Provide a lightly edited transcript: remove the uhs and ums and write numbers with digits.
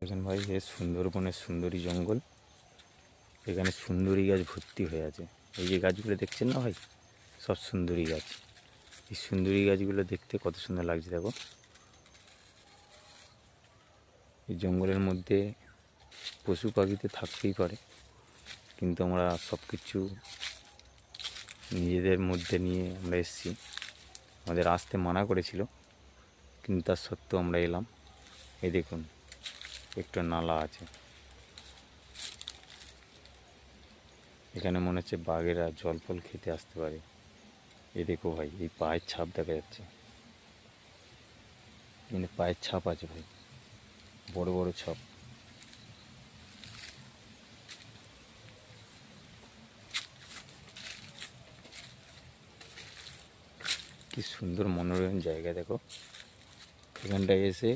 দেখেন ভাই, এ সুন্দরবনের সুন্দরী জঙ্গল। এখানে সুন্দরী গাছ ভর্তি হয়ে আছে। এই যে গাছগুলো দেখছেন না ভাই, সব সুন্দরী গাছ। এই সুন্দরী গাছগুলো দেখতে কত সুন্দর লাগছে দেখো। এই জঙ্গলের মধ্যে পশু পাখি তো থাকতেই পারে, কিন্তু আমরা সব কিছু নিজেদের মধ্যে নিয়ে আমরা এসেছি। আমাদের আসতে মানা করেছিল, কিন্তু তার সত্ত্বেও আমরা এলাম। এই দেখুন, একটা নালা আছে। এখানে মনে হচ্ছে বাঘেরা জল ফল খেতে আসতে পারে। এই দেখো ভাই, এই পায়ের ছাপ দেখা যাচ্ছে। এখানে পায়ের ছাপ আছে ভাই, বড় বড় ছাপ। কি সুন্দর মনোরম জায়গা দেখো। এখানটায় এসে